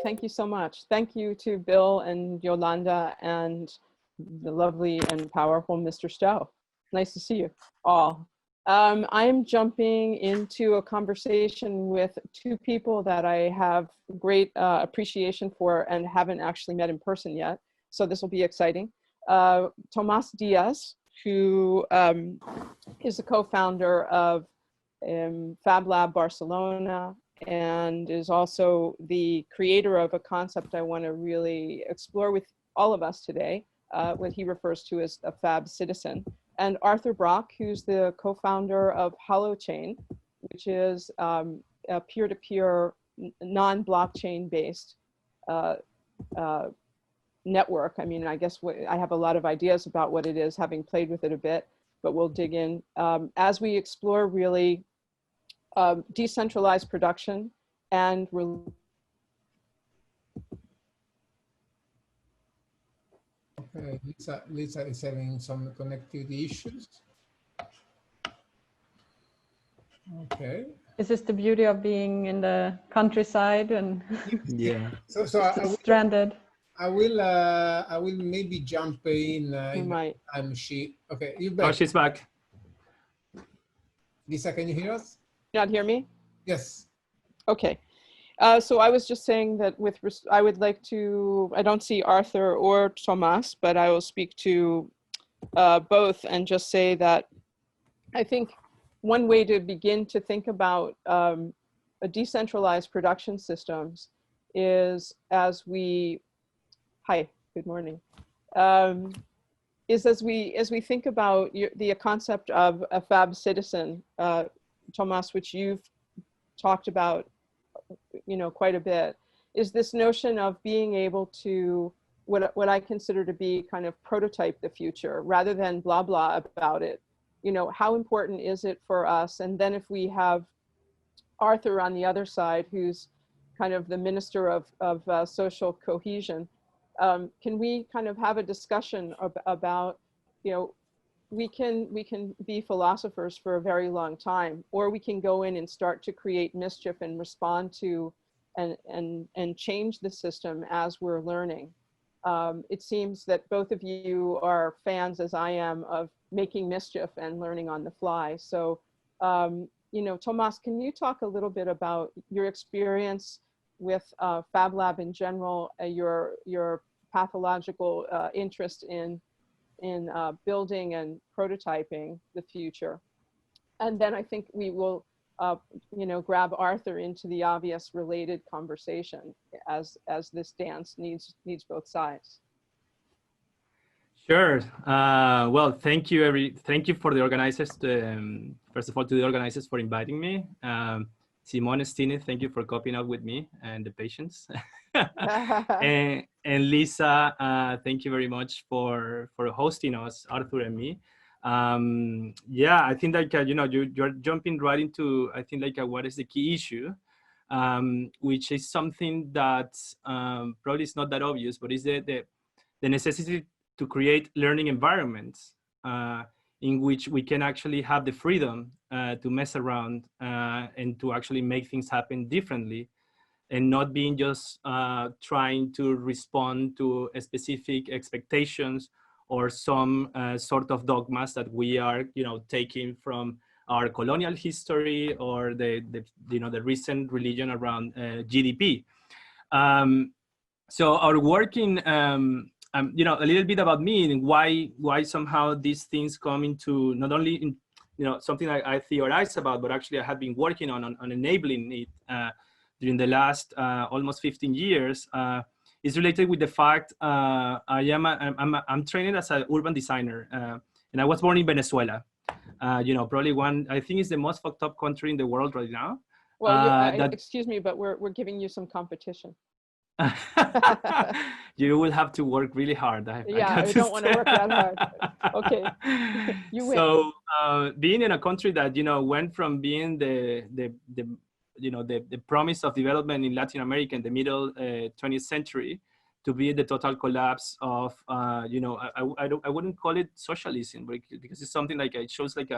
Thank you so much. Thank you to Bill and Yolanda and the lovely and powerful Mr. Stowe. Nice to see you all. I'm jumping into a conversation with two people that I have great appreciation for and haven't actually met in person yet. So this will be exciting. Tomas Diez, who is the co-founder of Fab Lab Barcelona and is also the creator of a concept I want to really explore with all of us today, what he refers to as a Fab citizen. And Arthur Brock, who's the co-founder of HoloChain, which is a peer-to-peer, non-blockchain based network. I mean, I guess I have a lot of ideas about what it is, having played with it a bit, but we'll dig in as we explore really decentralized production and okay, Lisa is having some connectivity issues. Okay. Is this the beauty of being in the countryside and yeah, so stranded? I will maybe jump in time she. Okay, you back. Oh, she's back. Lisa, can you hear us? Not hear me? Yes. Okay. So I was just saying that I would like to, I don't see Arthur or Tomas, but I will speak to both and just say that I think one way to begin to think about a decentralized production systems is as we, hi, good morning, is as we think about the concept of a Fab citizen, Tomas, which you've talked about, quite a bit, is this notion of being able to, what I consider to be kind of prototype the future rather than blah, blah about it. How important is it for us? And then if we have Arthur on the other side, who's kind of the minister of social cohesion, can we kind of have a discussion about, we can be philosophers for a very long time, or we can go in and start to create mischief and respond to and change the system as we're learning. It seems that both of you are fans, as I am, of making mischief and learning on the fly. So, Tomas, can you talk a little bit about your experience with Fab Lab in general, your pathological interest in building and prototyping the future? And then I think we will, grab Arthur into the obvious related conversation as this dance needs both sides. Sure. Well, thank you for the organizers. First of all, to the organizers for inviting me. Simone, Stine, thank you for copying up with me and the patience. and Lisa, thank you very much for hosting us, Arthur and me. Yeah, I think like, you're jumping right into, I think like what is the key issue, which is something that probably is not that obvious, but is the necessity to create learning environments in which we can actually have the freedom to mess around and to actually make things happen differently, and not being just trying to respond to specific expectations or some sort of dogmas that we are, taking from our colonial history or the recent religion around GDP. So our working, a little bit about me and why somehow these things come into not only in, something I theorize about, but actually I have been working on enabling it during the last almost 15 years. Is related with the fact I'm trained as an urban designer, and I was born in Venezuela. Probably I think it's the most fucked up country in the world right now. Well, excuse me, but we're giving you some competition. You will have to work really hard. I don't want to work that hard. Okay, you win. So being in a country that went from being the promise of development in Latin America in the middle 20th century to be the total collapse of I wouldn't call it socialism, because it's something like it shows like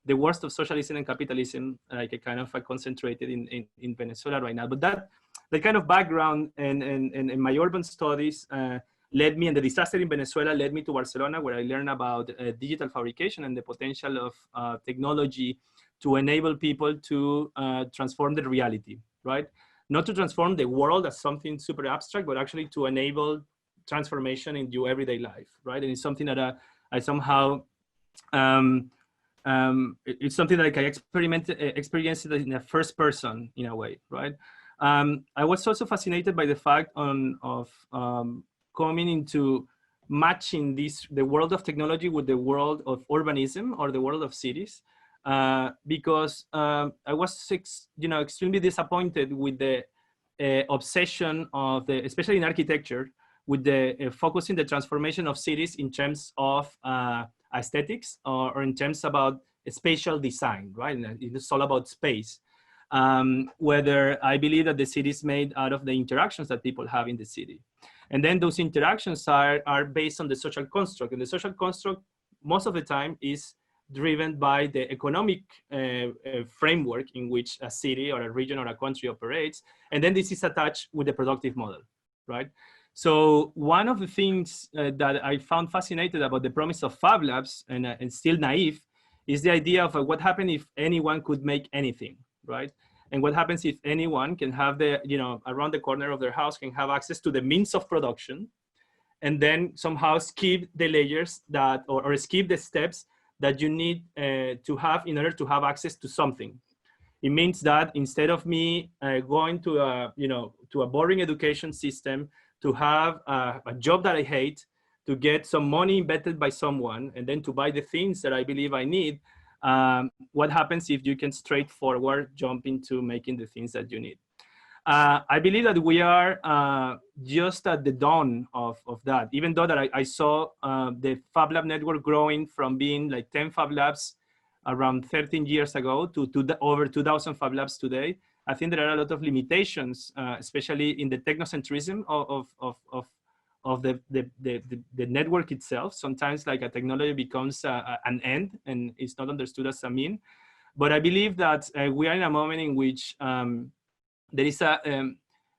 the worst of socialism and capitalism, like a kind of concentrated in Venezuela right now. But that the kind of background in my urban studies led me, and the disaster in Venezuela led me to Barcelona, where I learned about digital fabrication and the potential of technology to enable people to transform the reality, right? Not to transform the world as something super abstract, but actually to enable transformation in your everyday life, right? And it's something that I somehow, it's something that I experienced it in the first person in a way, right? I was also fascinated by the fact of coming into matching the world of technology with the world of urbanism or the world of cities, because I was extremely disappointed with the obsession of especially in architecture, with the focusing the transformation of cities in terms of aesthetics or in terms about spatial design, right? And it's all about space. Whether I believe that the city is made out of the interactions that people have in the city. And then those interactions are based on the social construct. And the social construct, most of the time, is driven by the economic framework in which a city or a region or a country operates. And then this is attached with the productive model, right? So one of the things that I found fascinating about the promise of Fab Labs, and still naive, is the idea of what happens if anyone could make anything, right? And what happens if anyone can have around the corner of their house can have access to the means of production, and then somehow skip the layers that, or skip the steps that you need to have in order to have access to something. It means that instead of me going to a boring education system, to have a job that I hate, to get some money invested by someone, and then to buy the things that I believe I need, what happens if you can straightforward jump into making the things that you need? I believe that we are just at the dawn of that, even though that I saw the Fab Lab network growing from being like 10 Fab Labs around 13 years ago to over 2,000 Fab Labs today. I think there are a lot of limitations, especially in the technocentrism of the network itself. Sometimes like a technology becomes an end and it's not understood as a mean. But I believe that we are in a moment in which there's a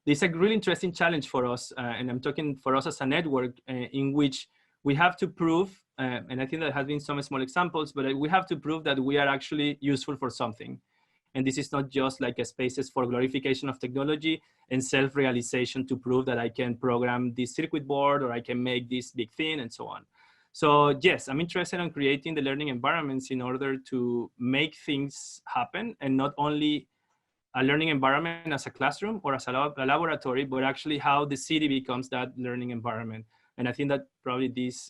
really interesting challenge for us, and I'm talking for us as a network, in which we have to prove, and I think there has been some small examples, but we have to prove that we are actually useful for something. And this is not just like a spaces for glorification of technology and self-realization to prove that I can program this circuit board or I can make this big thing and so on. So yes, I'm interested in creating the learning environments in order to make things happen, and not only a learning environment as a classroom or as a laboratory, but actually how the city becomes that learning environment. And I think that probably this,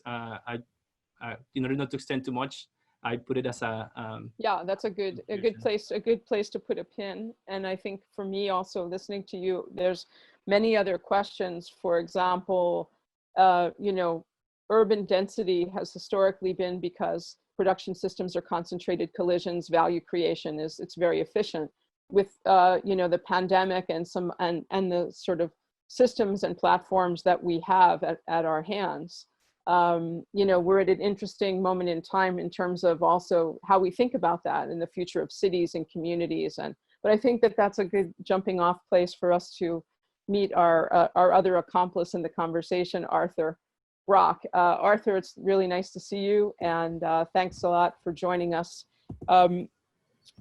in order not to extend too much, I put it as a yeah, that's a good place to put a pin. And I think for me also, listening to you, there's many other questions. For example, urban density has historically been because production systems are concentrated collisions, value creation it's very efficient. With the pandemic and the sort of systems and platforms that we have at our hands, we're at an interesting moment in time in terms of also how we think about that in the future of cities and communities. But I think that that's a good jumping off place for us to meet our other accomplice in the conversation, Arthur Brock. Arthur, it's really nice to see you, and thanks a lot for joining us.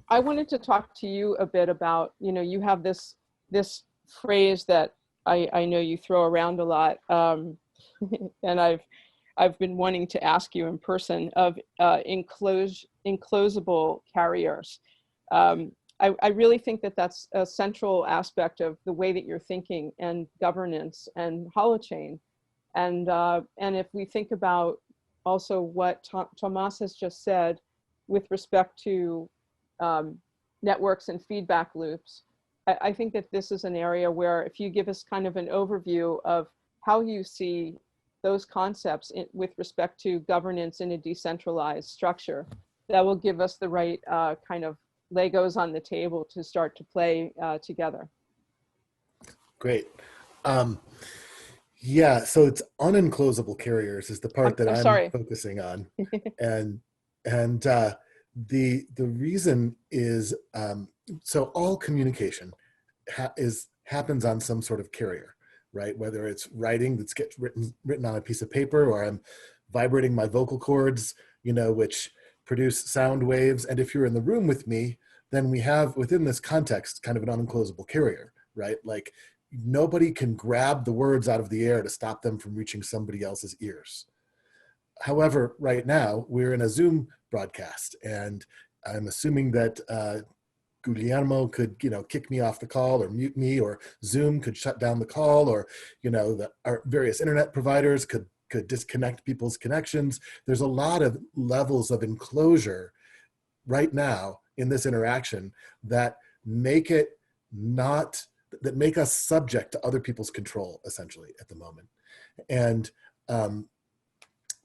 I wanted to talk to you a bit about, you have this phrase that I know you throw around a lot, and I've been wanting to ask you in person, of enclosable carriers. I really think that that's a central aspect of the way that you're thinking and governance and holochain. And if we think about also what Tomas has just said with respect to networks and feedback loops, I think that this is an area where if you give us kind of an overview of how you see those concepts with respect to governance in a decentralized structure, that will give us the right kind of Legos on the table to start to play together. Great. Yeah, so it's unenclosable carriers is the part that I'm focusing on. and the reason is, so all communication is happens on some sort of carrier, right? Whether it's writing that gets written on a piece of paper, or I'm vibrating my vocal cords, which produce sound waves. And if you're in the room with me, then we have within this context kind of an unenclosable carrier, right? Like nobody can grab the words out of the air to stop them from reaching somebody else's ears. However, right now we're in a Zoom broadcast, and I'm assuming that Guillermo could, kick me off the call or mute me, or Zoom could shut down the call, or, our various internet providers could disconnect people's connections. There's a lot of levels of enclosure right now in this interaction that make us subject to other people's control, essentially, at the moment. And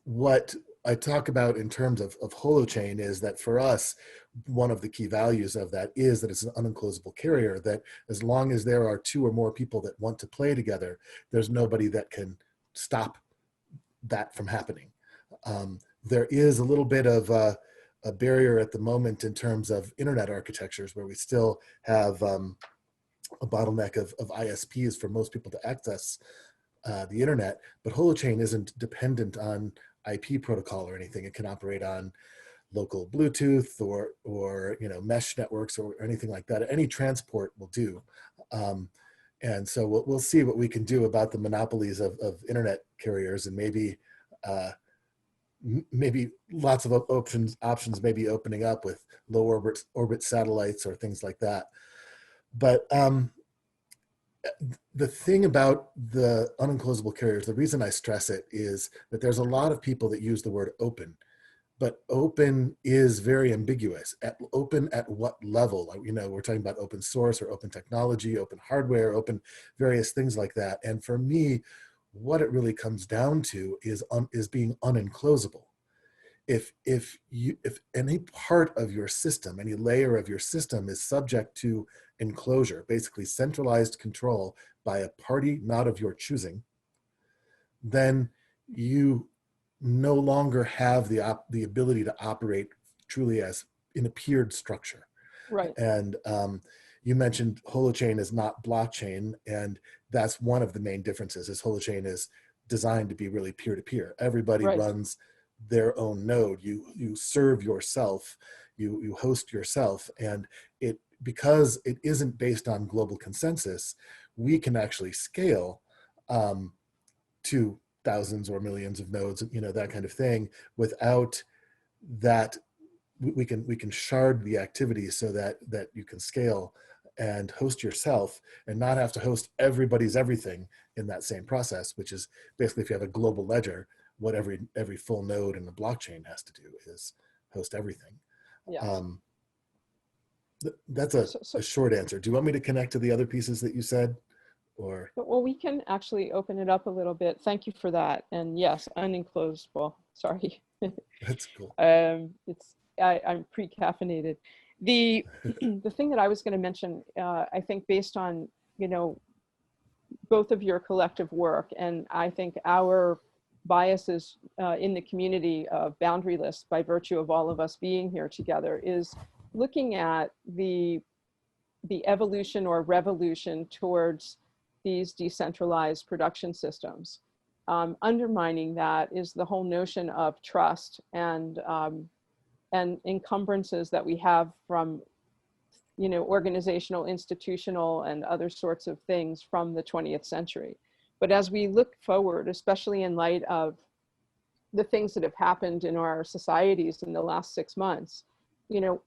what I talk about in terms of holochain is that for us, one of the key values of that is that it's an unenclosable carrier, that as long as there are two or more people that want to play together, there's nobody that can stop that from happening. There is a little bit of a barrier at the moment in terms of internet architectures, where we still have a bottleneck of ISPs for most people to access the internet, but holochain isn't dependent on IP protocol or anything. It can operate on local Bluetooth or mesh networks or anything like that. Any transport will do. And so we'll see what we can do about the monopolies of internet carriers, and maybe lots of options may be opening up with low orbit satellites or things like that. But the thing about the unenclosable carriers, the reason I stress it is that there's a lot of people that use the word open, but open is very ambiguous. Open at what level? We're talking about open source or open technology, open hardware, open various things like that. And for me, what it really comes down to is being unenclosable. If any part of your system, any layer of your system is subject to enclosure, basically centralized control by a party not of your choosing, then you no longer have the ability to operate truly as in a peered structure. Right. And you mentioned holochain is not blockchain, and that's one of the main differences. Is holochain is designed to be really peer-to-peer. Everybody runs their own node. You serve yourself, you host yourself, and because it isn't based on global consensus, we can actually scale to thousands or millions of nodes, that kind of thing. Without that, we can shard the activity so that you can scale and host yourself and not have to host everybody's everything in that same process, which is basically, if you have a global ledger, what every full node in the blockchain has to do is host everything. Yes. That's a short answer. Do you want me to connect to the other pieces that you said? Or well, we can actually open it up a little bit. Thank you for that. And yes, unenclosable. Sorry. That's cool. I'm pre-caffeinated. The thing that I was going to mention, I think based on both of your collective work, and I think our biases in the community of boundaryless by virtue of all of us being here together, is looking at the evolution or revolution towards these decentralized production systems. Undermining that is the whole notion of trust and encumbrances that we have from, organizational, institutional, and other sorts of things from the 20th century. But as we look forward, especially in light of the things that have happened in our societies in the last 6 months,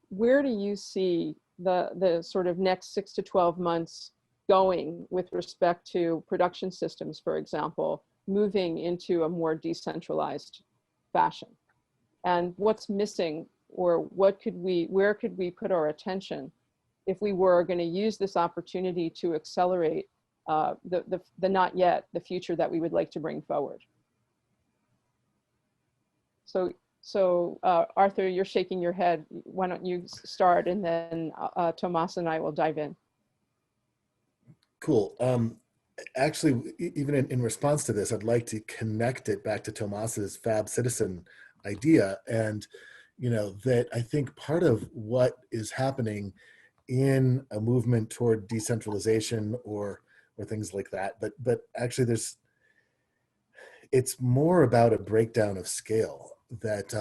where do you see the sort of next 6 to 12 months going with respect to production systems, for example, moving into a more decentralized fashion? And what's missing, or where could we put our attention if we were going to use this opportunity to accelerate the not yet, the future that we would like to bring forward? So Arthur, you're shaking your head. Why don't you start, and then Tomas and I will dive in. Cool. Actually, even in response to this, I'd like to connect it back to Tomas's Fab Citizen idea. And, that I think part of what is happening in a movement toward decentralization or things like that. But actually it's more about a breakdown of scale that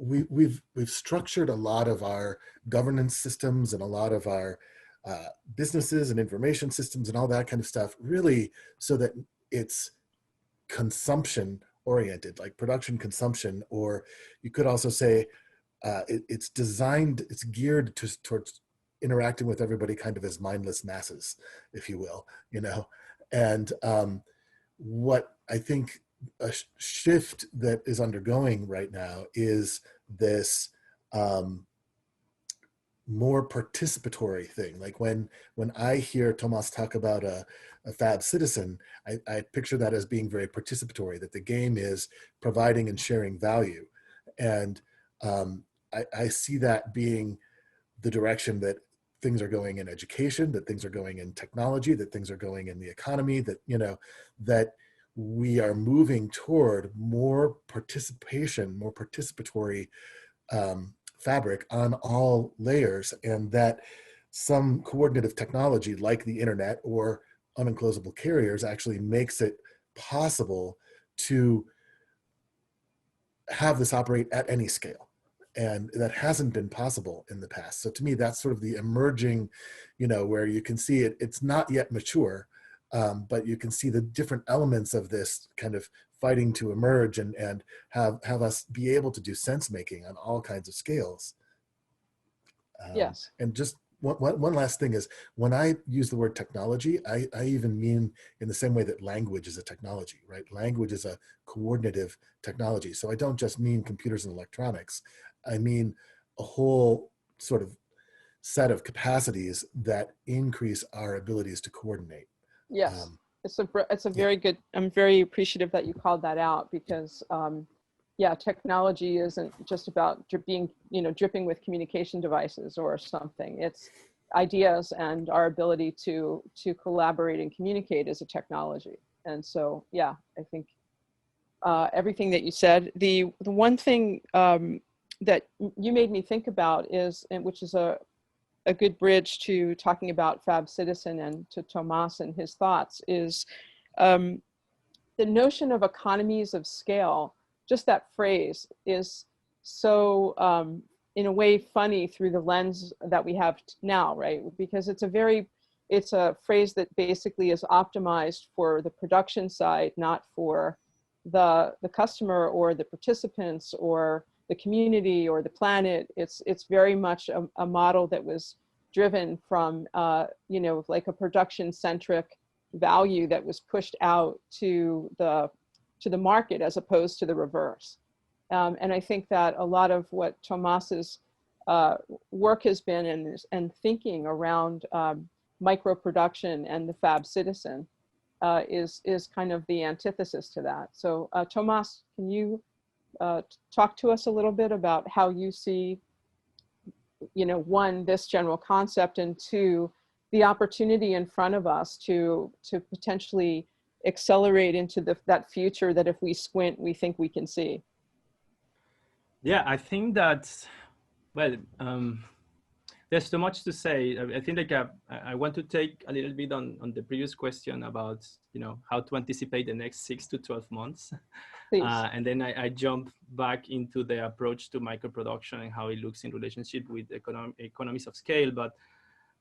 we've structured a lot of our governance systems and a lot of our businesses and information systems and all that kind of stuff really so that it's consumption oriented, like production consumption, or you could also say it's designed, it's geared towards interacting with everybody kind of as mindless masses, if you will, you know. And what I think a shift that is undergoing right now is this more participatory thing. Like when I hear Tomas talk about a fab citizen, I picture that as being very participatory, that the game is providing and sharing value. And I see that being the direction that things are going in education, that things are going in technology, that things are going in the economy, that, you know, that we are moving toward more participation, more participatory fabric on all layers, and that some coordinative technology like the internet or unenclosable carriers actually makes it possible to have this operate at any scale. And that hasn't been possible in the past. So to me, that's sort of the emerging, you know, where you can see it, it's not yet mature, but you can see the different elements of this kind of fighting to emerge and have us be able to do sense making on all kinds of scales. Yes. And just one last thing is, when I use the word technology, I even mean in the same way that language is a technology, right? Language is a coordinative technology. So I don't just mean computers and electronics. I mean a whole sort of set of capacities that increase our abilities to coordinate. Yes, it's a very good, I'm very appreciative that you called that out, because yeah, technology isn't just about being, you know, dripping with communication devices or something. It's ideas and our ability to collaborate and communicate is a technology. And so, yeah, I think everything that you said, the one thing that you made me think about is, and which is a good bridge to talking about Fab Citizen and to Tomas and his thoughts, is the notion of economies of scale. Just that phrase is so, in a way, funny through the lens that we have now, right? Because it's a phrase that basically is optimized for the production side, not for the customer or the participants or the community or the planet. It's very much a model that was driven from, you know, like a production-centric value that was pushed out to the market as opposed to the reverse. And I think that a lot of what Tomas's work has been and thinking around micro production and the Fab Citizen is kind of the antithesis to that. So Tomas, can you talk to us a little bit about how you see, you know, one, this general concept, and two, the opportunity in front of us to potentially accelerate into that future that if we squint, we think we can see? Yeah, I think that, well, there's so much to say. I think like I want to take a little bit on the previous question about, you know, how to anticipate the next 6 to 12 months. And then I jump back into the approach to microproduction and how it looks in relationship with economies of scale. But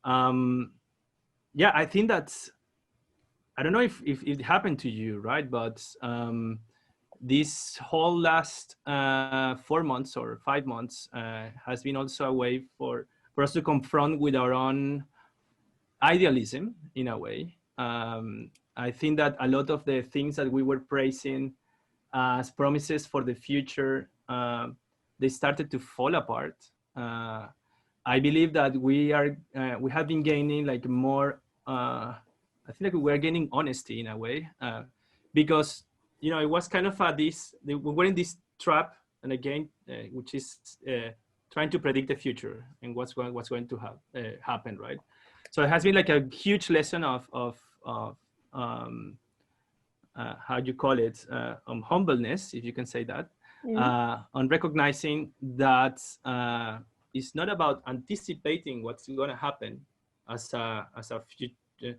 yeah, I think that's, I don't know if it happened to you, right? But this whole last 4 months or 5 months has been also a way for us to confront with our own idealism in a way. I think that a lot of the things that we were praising as promises for the future, they started to fall apart. I believe that we have been gaining like more, I think like we're gaining honesty in a way, because, you know, it was kind of we were in this trap, and again, which is trying to predict the future and what's going to happen, right? So it has been like a huge lesson of how you call it, humbleness, if you can say that, on recognizing that is not about anticipating what's going to happen as a future.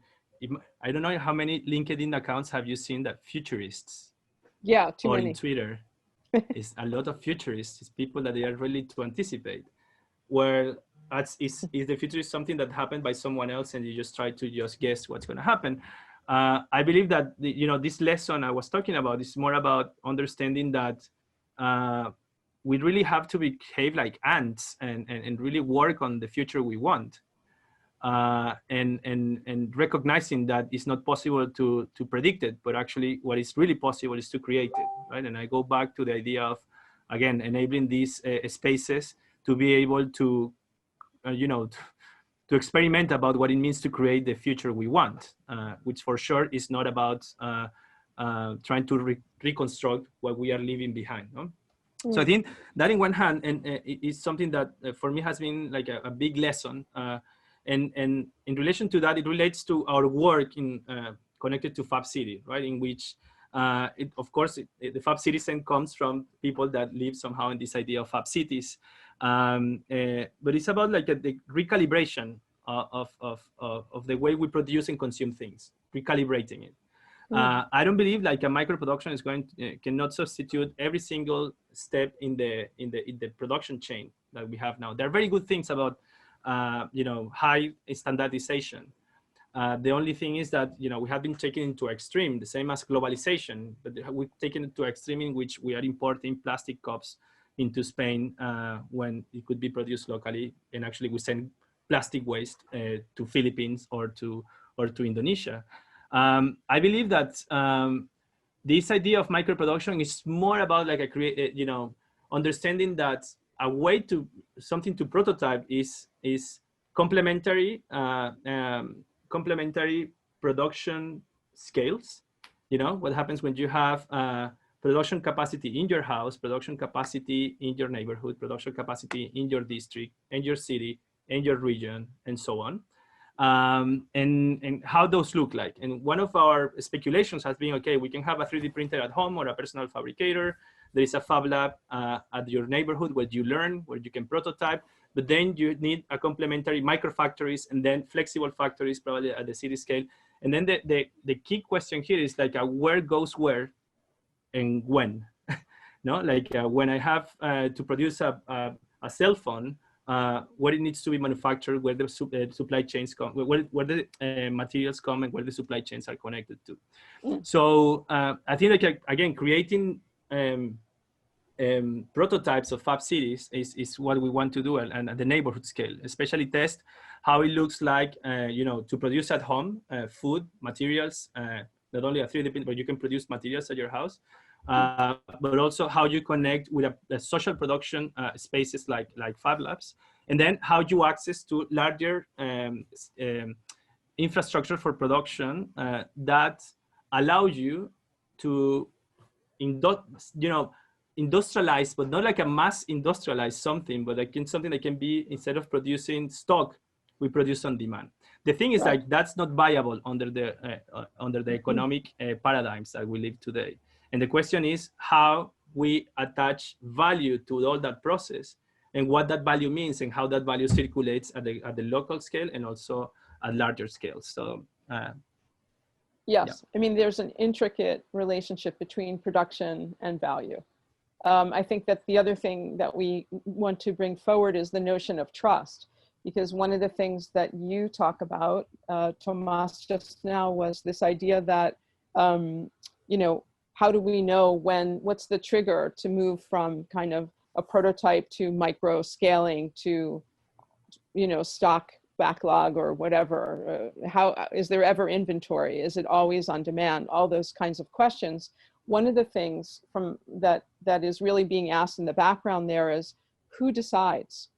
I don't know how many LinkedIn accounts have you seen that futurists? Yeah, too or many. in Twitter, it's a lot of futurists. It's people that they are ready to anticipate. Where is the future is something that happened by someone else, and you just try to just guess what's going to happen. I believe that this lesson I was talking about is more about understanding that we really have to behave like ants and really work on the future we want. And recognizing that it's not possible to predict it, but actually what is really possible is to create it, right? And I go back to the idea of, again, enabling these spaces to be able to, to experiment about what it means to create the future we want, which for sure is not about trying to reconstruct what we are leaving behind. No? So I think that in one hand, and it's something that for me has been like a big lesson. And in relation to that, it relates to our work in connected to Fab City, right? In which, of course, the Fab Citizen comes from people that live somehow in this idea of Fab Cities. But it's about like the recalibration of the way we produce and consume things, recalibrating it. I don't believe like a micro production is cannot substitute every single step in the production chain that we have now. There are very good things about high standardization. The only thing is that we have been taken into extreme, the same as globalization, but we've taken it to extreme in which we are importing plastic cups into Spain when it could be produced locally, and actually we send plastic waste to Philippines or to Indonesia. I believe that this idea of microproduction is more about like understanding that a way to something to prototype is complementary production scales. What happens when you have production capacity in your house, production capacity in your neighborhood, production capacity in your district, in your city, in your region, and so on. And how those look like. And one of our speculations has been, okay, we can have a 3D printer at home or a personal fabricator. There is a fab lab at your neighborhood where you learn, where you can prototype, but then you need a complementary micro factories and then flexible factories probably at the city scale. And then the key question here is like where goes where and when. No, like when I have to produce a cell phone, where it needs to be manufactured, where the supply chains come, where the materials come, and where the supply chains are connected to. So I think like again, creating prototypes of fab cities is what we want to do, and at the neighborhood scale, especially test how it looks like to produce at home food materials, not only a 3D print, but you can produce materials at your house. But also how you connect with a social production spaces like Fab Labs, and then how you access to larger infrastructure for production that allow you to industrialize, but not like a mass industrialize something, but like something that can be, instead of producing stock, we produce on demand. The thing is like that's not viable under the economic paradigms that we live today. And the question is how we attach value to all that process and what that value means and how that value circulates at the local scale and also at larger scales. So yes, yeah. I mean, there's an intricate relationship between production and value. I think that the other thing that we want to bring forward is the notion of trust, because one of the things that you talk about, Tomas, just now was this idea that, how do we know what's the trigger to move from kind of a prototype to micro scaling to, stock backlog or whatever? How is there ever inventory? Is it always on demand? All those kinds of questions. One of the things from that is really being asked in the background there is who decides?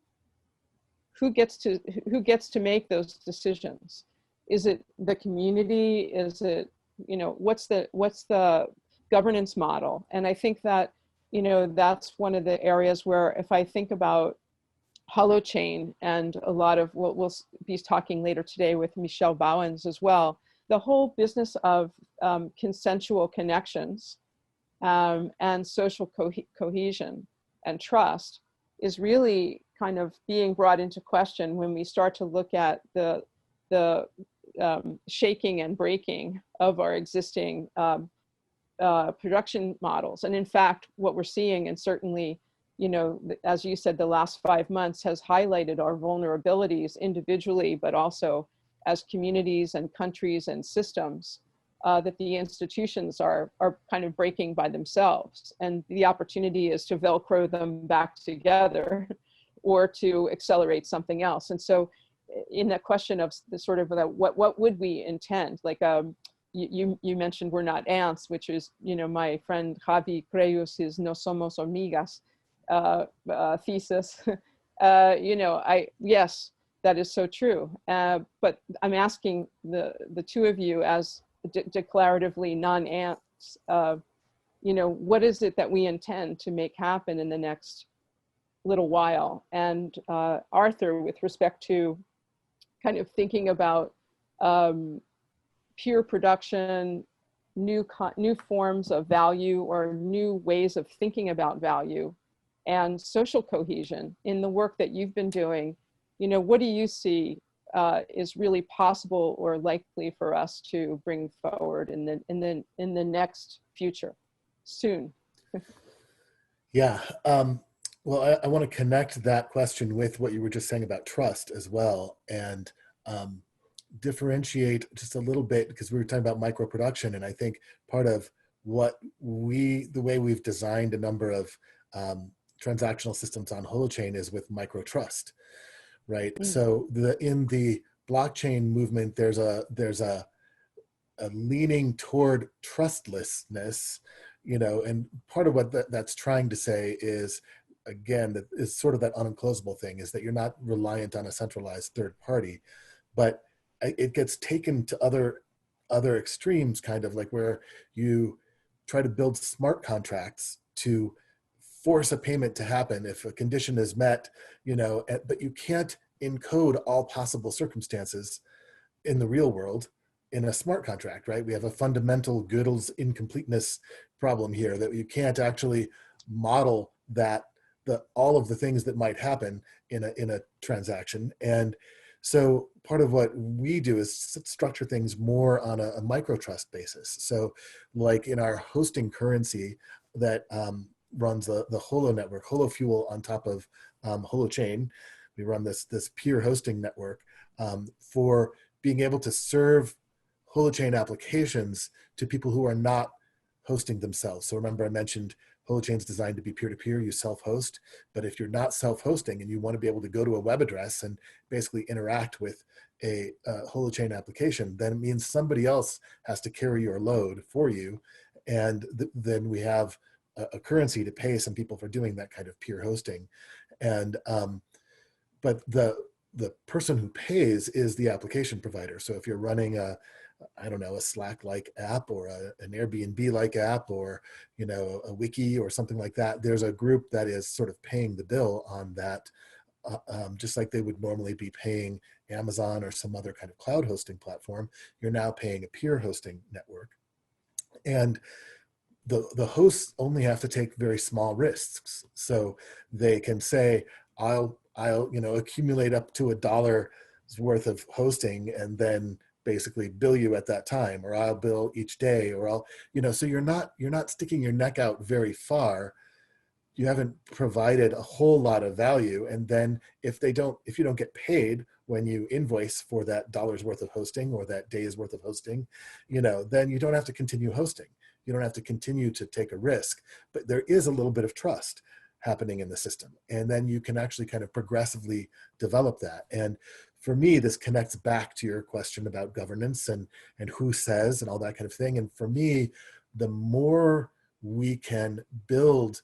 Who gets to make those decisions? Is it the community? Is it, what's the governance model? And I think that, that's one of the areas where if I think about holochain and a lot of what we'll be talking later today with Michelle Bowens as well, the whole business of consensual connections and social cohesion and trust is really kind of being brought into question when we start to look at the shaking and breaking of our existing production models. And in fact, what we're seeing, and certainly, you know, as you said, the last 5 months has highlighted our vulnerabilities individually, but also as communities and countries and systems, that the institutions are kind of breaking by themselves. And the opportunity is to Velcro them back together or to accelerate something else. And so in that question of the sort of what would we intend? Like you mentioned we're not ants, which is, you know, my friend Javi Creyus's No Somos Hormigas thesis. You know, yes, that is so true. But I'm asking the two of you as declaratively non-ants, you know, what is it that we intend to make happen in the next little while? And Arthur, with respect to kind of thinking about pure production, new forms of value or new ways of thinking about value and social cohesion in the work that you've been doing, you know, what do you see is really possible or likely for us to bring forward in the next future, soon? Yeah. Well, I want to connect that question with what you were just saying about trust as well, and differentiate just a little bit, because we were talking about micro production, and I think part of what the way we've designed a number of transactional systems on Holochain is with micro trust, right? So in the blockchain movement, there's a leaning toward trustlessness, you know, and part of what that's trying to say is, again, that is sort of that unenclosable thing, is that you're not reliant on a centralized third party, but it gets taken to other extremes, kind of like where you try to build smart contracts to force a payment to happen if a condition is met, you know, but you can't encode all possible circumstances in the real world in a smart contract, right? We have a fundamental Gödel's incompleteness problem here, that you can't actually model that all of the things that might happen in a transaction. And so part of what we do is structure things more on a microtrust basis. So like in our hosting currency that runs the Holo network, Holo Fuel on top of Holochain, we run this peer hosting network for being able to serve Holochain applications to people who are not hosting themselves. So remember I mentioned Holochain's designed to be peer-to-peer, you self-host, but if you're not self-hosting and you want to be able to go to a web address and basically interact with a Holochain application, then it means somebody else has to carry your load for you. And then we have a currency to pay some people for doing that kind of peer hosting. And, but the person who pays is the application provider. So if you're running I don't know, a Slack-like app or an Airbnb-like app, or, you know, a wiki or something like that, there's a group that is sort of paying the bill on that, just like they would normally be paying Amazon or some other kind of cloud hosting platform. You're now paying a peer hosting network. And the hosts only have to take very small risks. So they can say, I'll you know, accumulate up to $1 worth of hosting and then basically bill you at that time, or I'll bill each day, or I'll, you know, so you're not sticking your neck out very far. You haven't provided a whole lot of value. And then if you don't get paid when you invoice for that $1 worth of hosting or that day's worth of hosting, you know, then you don't have to continue hosting. You don't have to continue to take a risk, but there is a little bit of trust happening in the system. And then you can actually kind of progressively develop that. And for me, this connects back to your question about governance and who says and all that kind of thing. And for me, the more we can build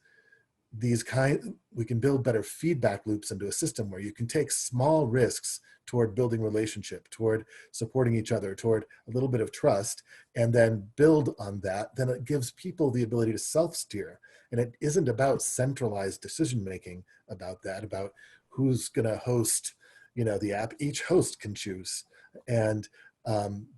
we can build better feedback loops into a system where you can take small risks toward building relationship, toward supporting each other, toward a little bit of trust, and then build on that, then it gives people the ability to self-steer. And it isn't about centralized decision-making about that, about who's gonna host, you know, the app. Each host can choose. And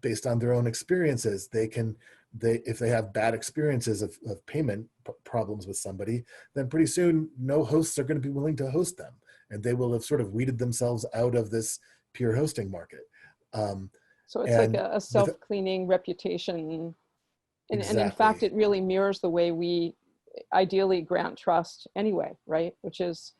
based on their own experiences, if they have bad experiences of payment problems with somebody, then pretty soon no hosts are going to be willing to host them. and they will have sort of weeded themselves out of this peer hosting market. So it's like a self-cleaning reputation. And in fact, it really mirrors the way we ideally grant trust anyway, right? Which is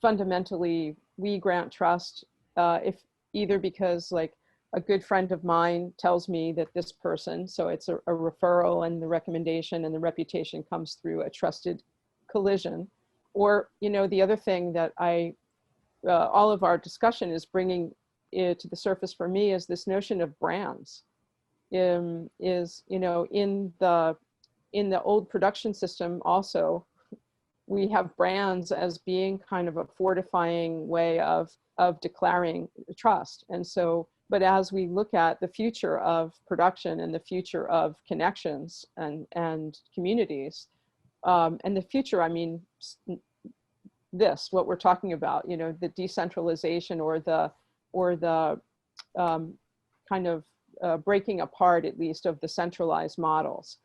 fundamentally, we grant trust if either because like a good friend of mine tells me that this person, so it's a referral and the recommendation and the reputation comes through a trusted collision. Or, you know, the other thing that all of our discussion is bringing it to the surface for me is this notion of brands. Is, you know, in the old production system also, we have brands as being kind of a fortifying way of declaring trust. And so, but as we look at the future of production and the future of connections and communities, and the future, I mean, what we're talking about, you know, the decentralization or the kind of breaking apart, at least, of the centralized models.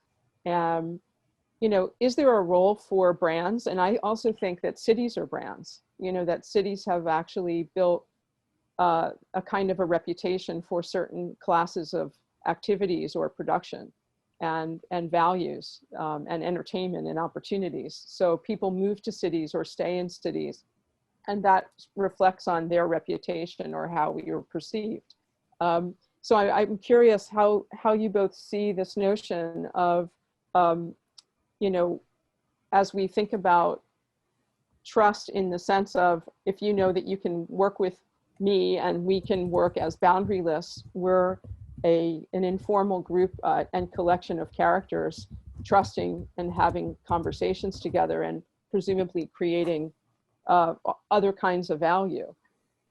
You know, is there a role for brands? And I also think that cities are brands, you know, that cities have actually built a kind of a reputation for certain classes of activities or production and values and entertainment and opportunities. So people move to cities or stay in cities, and that reflects on their reputation or how we are perceived. So I'm curious how you both see this notion of, you know, as we think about trust in the sense of, if you know that you can work with me and we can work as boundaryless, we're an informal group and collection of characters trusting and having conversations together and presumably creating other kinds of value.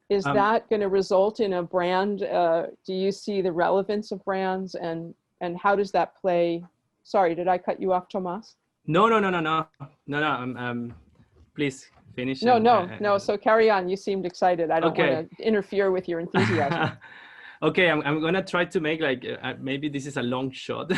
Is that going to result in a brand? Do you see the relevance of brands, and how does that play? Sorry, did I cut you off, Tomas? No. Please finish. No. So carry on. You seemed excited. I don't want to interfere with your enthusiasm. Okay, I'm gonna try to make like maybe this is a long shot. Do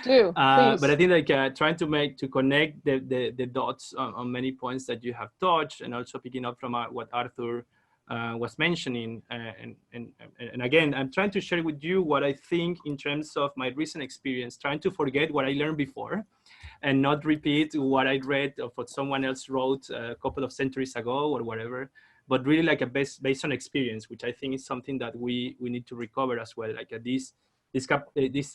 please. But I think like trying to connect the dots on many points that you have touched, and also picking up from what Arthur was mentioning, and again, I'm trying to share with you what I think in terms of my recent experience, trying to forget what I learned before and not repeat what I read or what someone else wrote a couple of centuries ago or whatever, but really like a based on experience, which I think is something that we need to recover as well, like this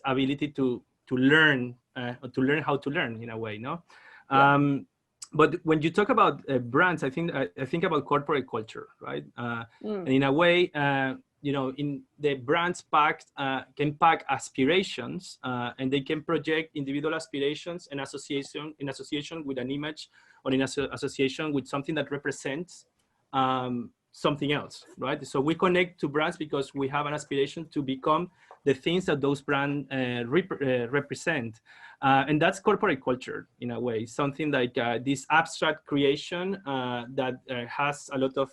ability to learn, to learn how to learn in a way, no? Yeah. But when you talk about brands, I think about corporate culture, right? And in a way, you know, in the brands can pack aspirations, and they can project individual aspirations and in association with an image, or in association with something that represents something else, right? So we connect to brands because we have an aspiration to become the things that those brands represent. And that's corporate culture in a way, something like this abstract creation that has a lot of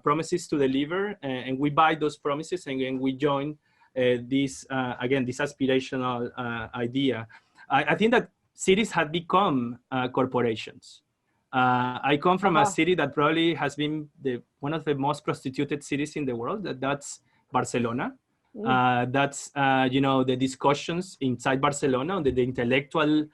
promises to deliver, and we buy those promises, and then we join this aspirational idea. I think that cities have become corporations. I come from a city that probably has been one of the most prostituted cities in the world. That's Barcelona. That's you know, the discussions inside Barcelona, the intellectual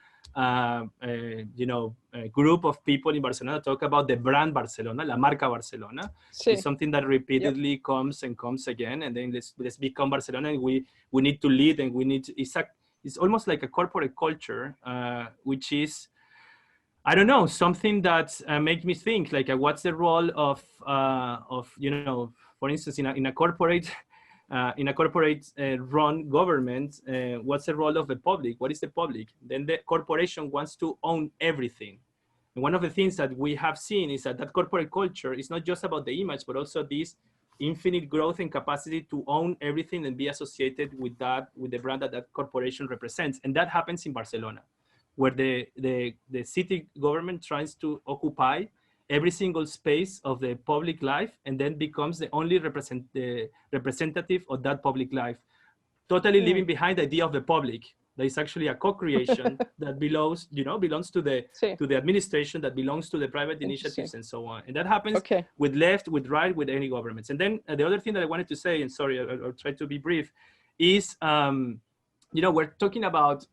you know, group of people in Barcelona talk about the brand Barcelona, la marca Barcelona. Sí. It's something that repeatedly comes and comes again, and then let's become Barcelona, and we need to lead, and we need to, it's almost like a corporate culture, which is, I don't know, something that makes me think like, what's the role of you know, for instance, in a corporate run government, what's the role of the public? What is the public? Then the corporation wants to own everything. And one of the things that we have seen is that corporate culture is not just about the image, but also this infinite growth and capacity to own everything and be associated with the brand that corporation represents. And that happens in Barcelona, where the city government tries to occupy every single space of the public life, and then becomes the only representative of that public life, totally leaving behind the idea of the public There is actually a co-creation that belongs to the administration, that belongs to the private initiatives and so on. And that happens with left, with right, with any governments. And then the other thing that I wanted to say, and sorry, I'll try to be brief, is, we're talking about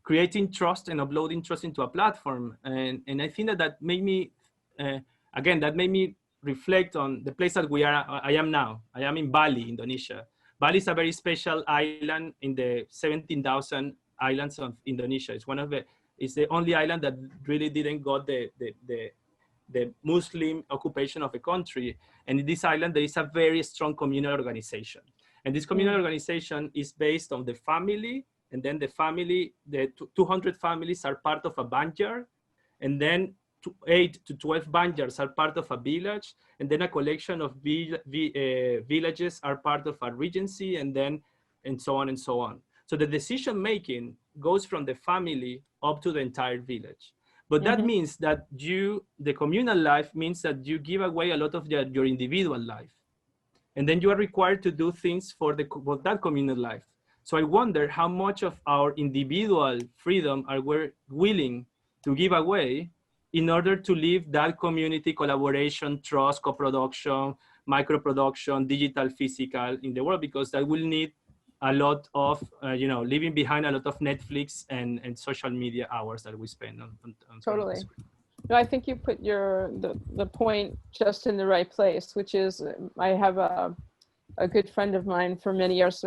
creating trust and uploading trust into a platform. And I think that made me, that made me reflect on the place that I am now. I am in Bali, Indonesia. Bali is a very special island in the 17,000 islands of Indonesia. It's the only island that really didn't got the Muslim occupation of a country. And in this island, there is a very strong communal organization. And this communal organization is based on the family, and then the 200 families are part of a banjar, and then 8 to 12 banjars are part of a village, and then a collection of villages are part of a regency, and so on and so on. So the decision making goes from the family up to the entire village. But that means that the communal life means that you give away a lot of your individual life. And then you are required to do things for that communal life. So I wonder how much of our individual freedom are we willing to give away in order to live that community collaboration, trust, co-production, micro-production, digital, physical in the world, because that will need a lot of, leaving behind a lot of Netflix and social media hours that we spend on totally. No, I think you put the point just in the right place, which is, I have a good friend of mine for many years,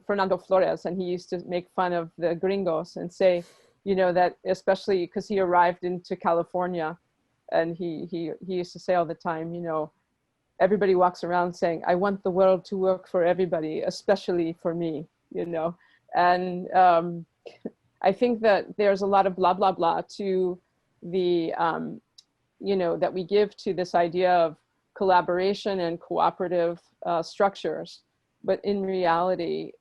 Fernando Flores, and he used to make fun of the gringos and say, that especially because he arrived into California, and he used to say all the time, everybody walks around saying, I want the world to work for everybody, especially for me, and I think that there's a lot of blah, blah, blah to the, that we give to this idea of collaboration and cooperative structures. But in reality,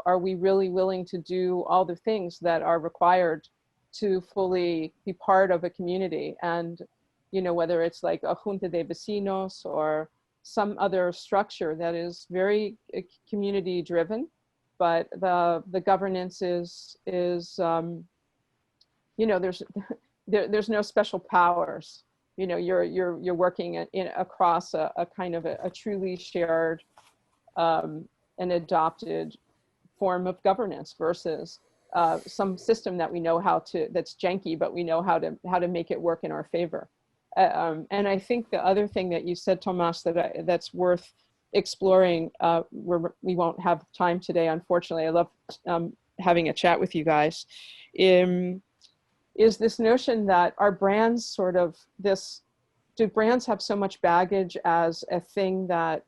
are we really willing to do all the things that are required to fully be part of a community? And, whether it's like a junta de vecinos or some other structure that is very community driven, but the governance is there's no special powers. You're working across a kind of a truly shared and adopted form of governance versus some system that we know that's janky, but we know how to make it work in our favor. And I think the other thing that you said, Tomas, that's worth exploring, we won't have time today, unfortunately. I love having a chat with you guys. Is this notion that our brands do brands have so much baggage as a thing that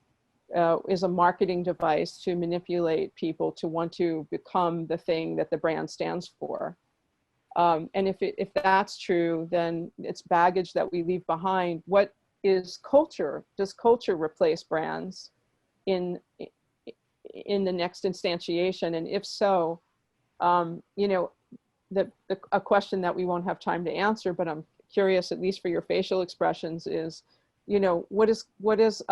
is a marketing device to manipulate people to want to become the thing that the brand stands for? And if that's true, then it's baggage that we leave behind. What is culture? Does culture replace brands in the next instantiation? And if so, a question that we won't have time to answer, but I'm curious, at least for your facial expressions, is, what is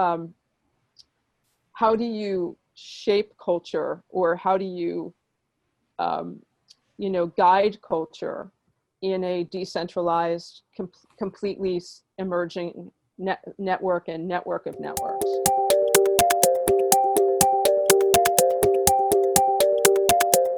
how do you shape culture, or how do you, guide culture in a decentralized, completely emerging network of networks?